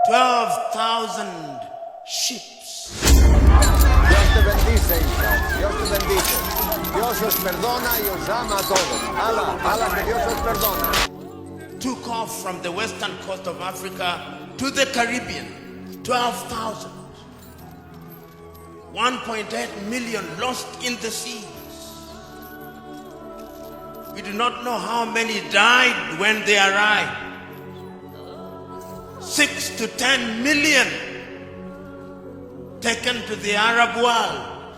12,000 ships. Dios te bendice, hija. Dios te bendice. Dios os perdona y os ama a todos. Ala, que Dios os perdona. Took off from the western coast of Africa to the Caribbean. 12,000. 1.8 million lost in the seas. We do not know how many died when they arrived. 6 to 10 million taken to the Arab world,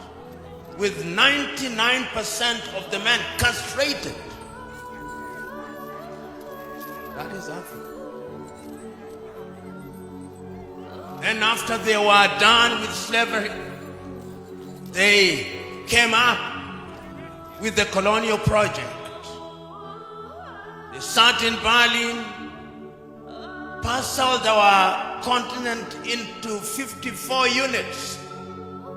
with 99% of the men castrated. That is Africa. And after they were done with slavery, they came up with the colonial project. They sat in Berlin, parceled our continent into 54 units,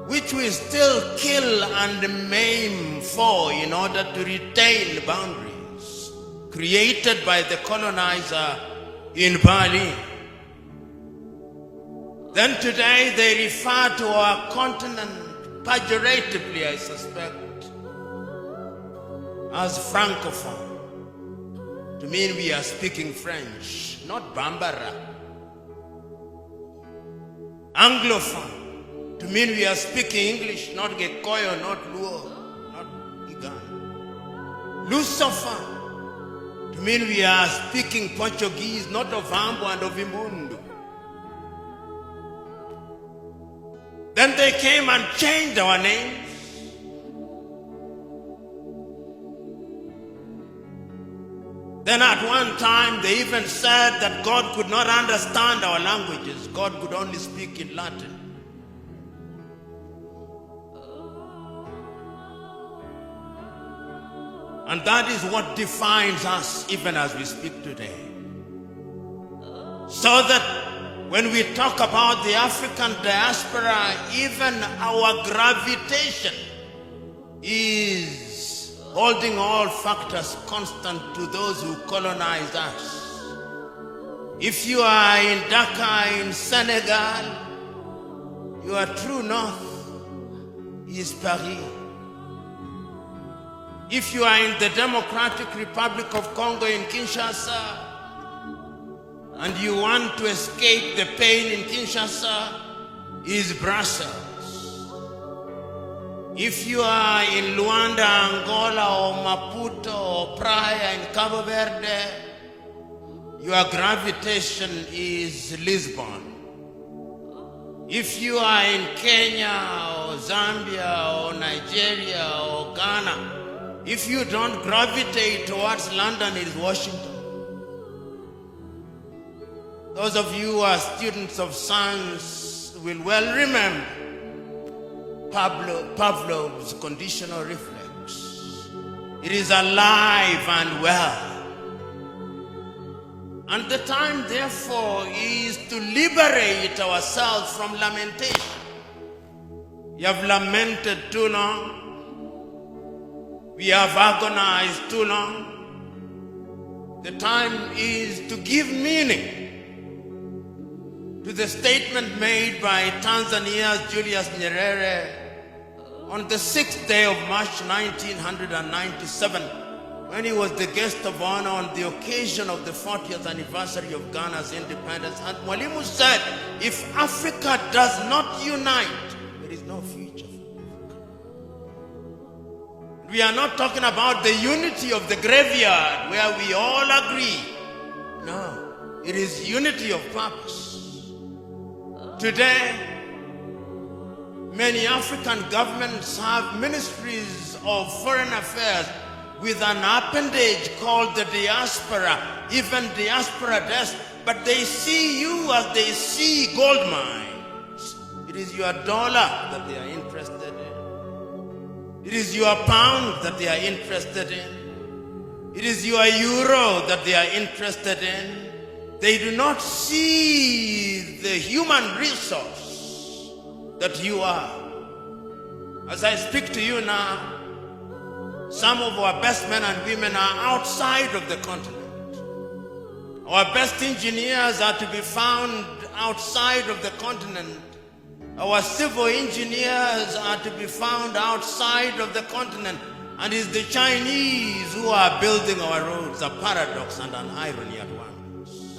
which we still kill and maim for in order to retain boundaries created by the colonizer in Berlin. Then today they refer to our continent pejoratively, I suspect, as Francophone, to mean we are speaking French, not Bambara. Anglophone, to mean we are speaking English, not Gikoyo, not Luo, not Igbo. Lusophone, to mean we are speaking Portuguese, not Ovambo and Ovimundu. Then they came and changed our names. Then at one time they even said that God could not understand our languages. God could only speak in Latin. And that is what defines us even as we speak today. So that when we talk about the African diaspora, even our gravitation is holding all factors constant to those who colonized us. If you are in Dakar in Senegal, your true north is Paris. If you are in the Democratic Republic of Congo in Kinshasa, and you want to escape the pain in Kinshasa, is Brussels. If you are in Luanda, Angola, or Maputo, or Praia in Cabo Verde, your gravitation is Lisbon. If you are in Kenya, or Zambia, or Nigeria, or Ghana, if you don't gravitate towards London, it is Washington. Those of you who are students of science will well remember Pavlov's conditional reflex. It is alive and well. And the time, therefore, is to liberate ourselves from lamentation. We have lamented too long. We have agonized too long. The time is to give meaning to the statement made by Tanzania's Julius Nyerere on the 6th day of March 1997, when he was the guest of honor on the occasion of the 40th anniversary of Ghana's independence. And Mwalimu said, if Africa does not unite, there is no future for Africa. We are not talking about the unity of the graveyard where we all agree. No, it is unity of purpose. Today, many African governments have ministries of foreign affairs with an appendage called the diaspora, even diaspora desk, but they see you as they see gold mines. It is your dollar that they are interested in. It is your pound that they are interested in. It is your euro that they are interested in. They do not see the human resource that you are. As I speak to you now, some of our best men and women are outside of the continent. Our best engineers are to be found outside of the continent. Our civil engineers are to be found outside of the continent. And it's the Chinese who are building our roads, a paradox and an irony at once.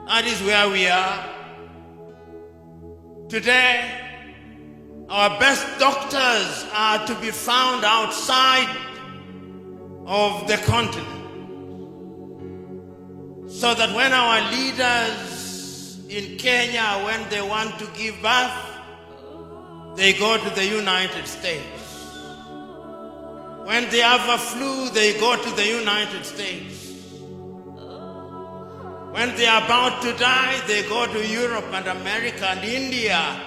That is where we are. Today, our best doctors are to be found outside of the continent. So that when our leaders in Kenya, when they want to give birth, they go to the United States. When they have a flu, they go to the United States. When they are about to die, they go to Europe and America and India.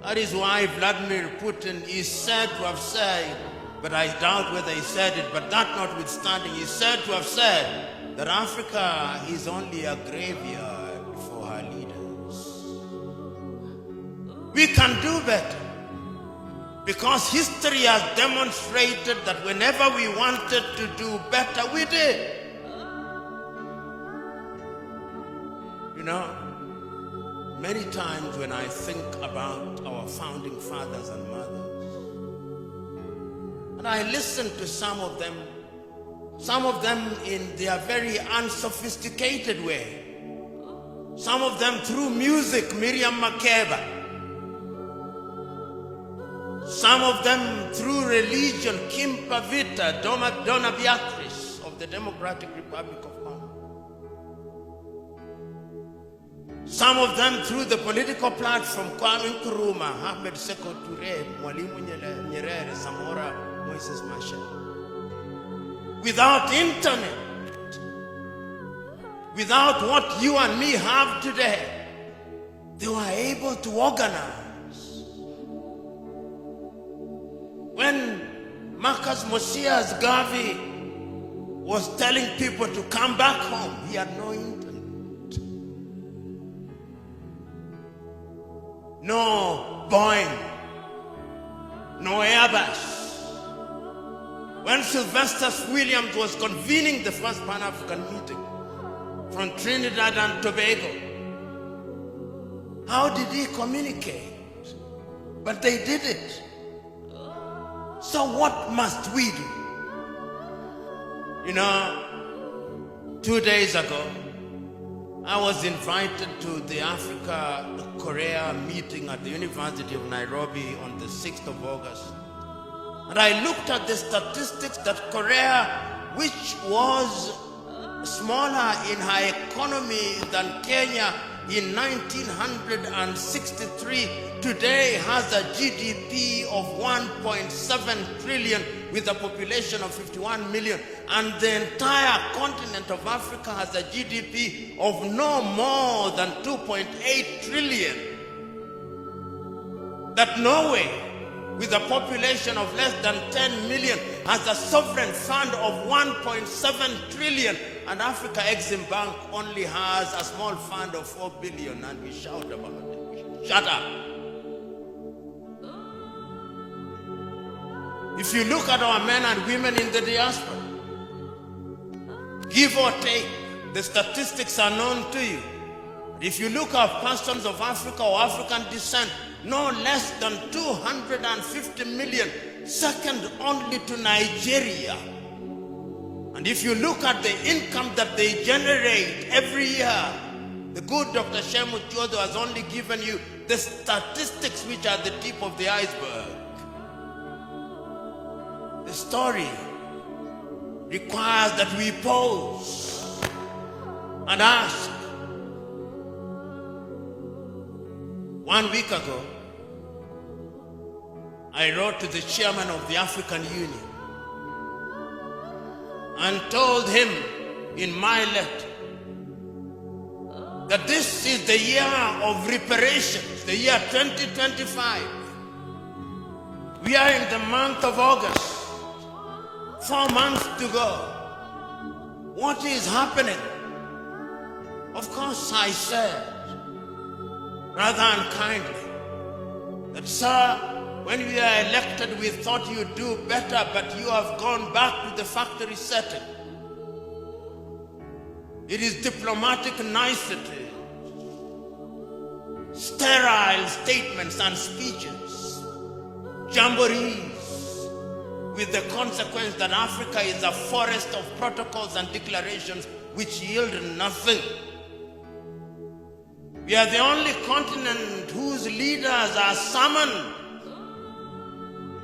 That is why Vladimir Putin is said to have said, but I doubt whether he said it, but that notwithstanding, he is said to have said that Africa is only a graveyard for her leaders. We can do better, because history has demonstrated that whenever we wanted to do better, we did. You know, many times when I think about our founding fathers and mothers, and I listen to some of them in their very unsophisticated way, some of them through music, Miriam Makeba, some of them through religion, Kim Pavita, Donna Beatrice of the Democratic Republic of Congo. Some of them through the political platform, Kwame Nkrumah, Ahmed Sekou Toure, Mwalimu Nyerere, Samora, Moises Machel. Without internet, without what you and me have today, they were able to organize. When Marcus Mosias Garvey was telling people to come back home, he had no internet. No Boeing, no Airbus. When Sylvester Williams was convening the first Pan-African meeting from Trinidad and Tobago, how did he communicate? But they did it. So what must we do? You know, 2 days ago, I was invited to the Africa-Korea meeting at the University of Nairobi on the 6th of August. And I looked at the statistics that Korea, which was smaller in her economy than Kenya in 1963, today has a GDP of 1.7 trillion with a population of 51 million. And the entire continent of Africa has a GDP of no more than 2.8 trillion. That Norway, with a population of less than 10 million, has a sovereign fund of 1.7 trillion, and Africa Exim Bank only has a small fund of 4 billion, and we shout about it. Shut up. If you look at our men and women in the diaspora, give or take, the statistics are known to you. If you look at persons of Africa or African descent, no less than 250 million, second only to Nigeria. And if you look at the income that they generate every year, the good Dr. Shemus Chodo has only given you the statistics which are the tip of the iceberg. The story requires that we pause and ask. 1 week ago, I wrote to the chairman of the African Union and told him in my letter that this is the year of reparations, the year 2025. We are in the month of August, 4 months to go. What is happening? Of course, I said, rather unkindly, that, sir, when we were elected, we thought you'd do better, but you have gone back to the factory setting. It is diplomatic nicety, sterile statements and speeches, jamborees, with the consequence that Africa is a forest of protocols and declarations which yield nothing. We are the only continent whose leaders are summoned.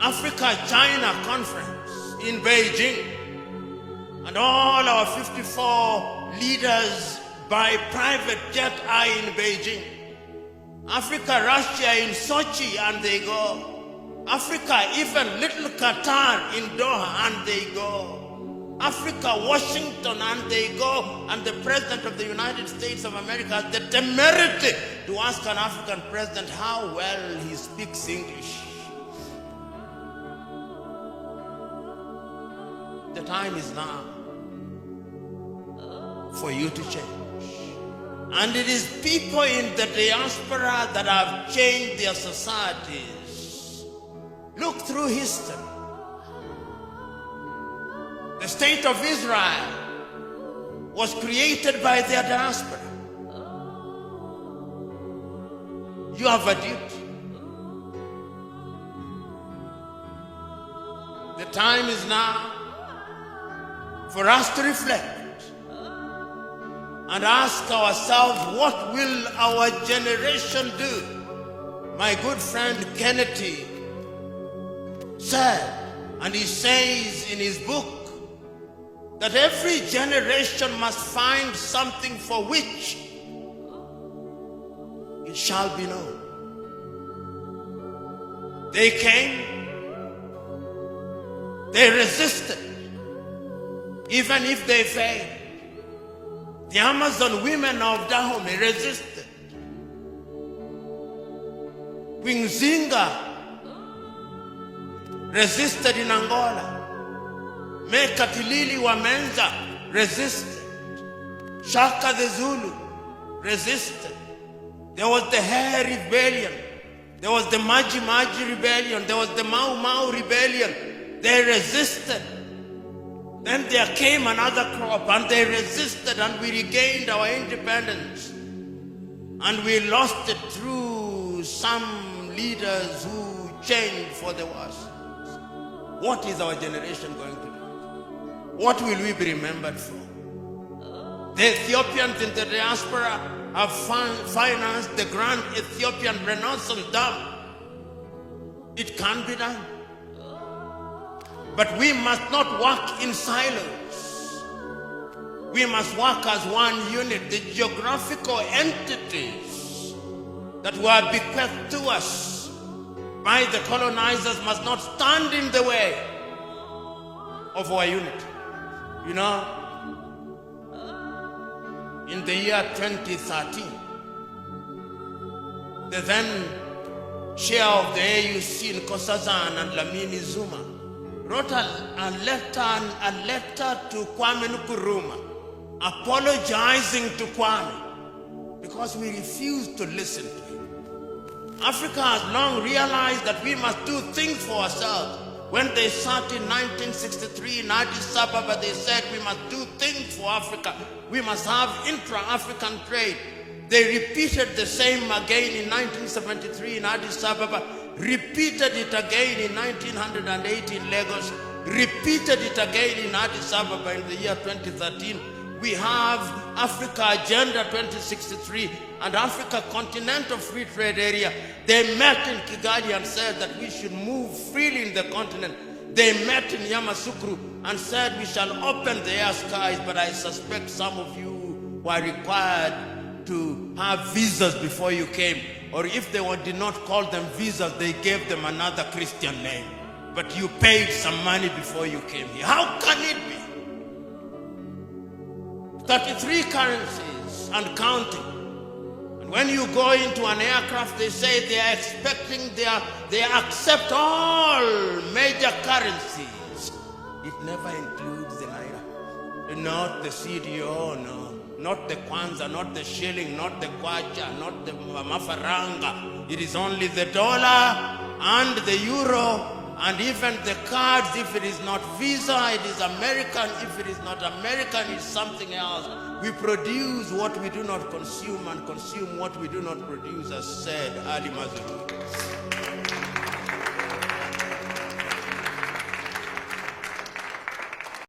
Africa-China conference in Beijing, and all our 54 leaders by private jet are in Beijing. Africa-Russia in Sochi, and they go. Africa, even little Qatar in Doha, and they go. Africa, Washington, and they go. And the President of the United States of America has the temerity to ask an African president how well he speaks English. The time is now for you to change. And it is people in the diaspora that have changed their societies. Look through history. The state of Israel was created by their diaspora. You have a duty. The time is now for us to reflect and ask ourselves, what will our generation do? My good friend Kennedy said, and he says in his book, that every generation must find something for which it shall be known. They came, they resisted, even if they failed. The Amazon women of Dahomey resisted. Quinzinga resisted in Angola. Mekatilili wa Menza resisted. Shaka the Zulu resisted. There was the Hair Rebellion. There was the Maji Maji Rebellion. There was the Mau Mau Rebellion. They resisted. Then there came another crop and they resisted, and we regained our independence. And we lost it through some leaders who changed for the worse. What is our generation going to do? What will we be remembered for? The Ethiopians in the diaspora have financed the Grand Ethiopian Renaissance Dam. It can be done. But we must not work in silos. We must work as one unit. The geographical entities that were bequeathed to us by the colonizers must not stand in the way of our unity. You know, in the year 2013, the then chair of the AUC in Nkosazana and Lamini Zuma wrote a letter to Kwame Nkrumah, apologizing to Kwame because we refused to listen to him. Africa has long realized that we must do things for ourselves. When they sat in 1963 in Addis Ababa, they said we must do things for Africa. We must have intra-African trade. They repeated the same again in 1973 in Addis Ababa, repeated it again in 1980 in Lagos, repeated it again in Addis Ababa in the year 2013. We have Africa Agenda 2063 and Africa Continental Free Trade Area. They met in Kigali and said that we should move freely in the continent. They met in Yamoussoukro and said we shall open the air skies, but I suspect some of you were required to have visas before you came. Or if they did not call them visas, they gave them another Christian name. But you paid some money before you came here. How can it be? 33 currencies and counting. And when you go into an aircraft, they say they are expecting, they accept all major currencies. It never includes the Naira. Not the CDO, no. Not the Kwanza, not the shilling, not the Kwacha, not the Mafaranga. It is only the dollar and the euro, and even the cards. If it is not Visa, it is American. If it is not American, it's something else. We produce what we do not consume and consume what we do not produce, as said Ali Mazrui.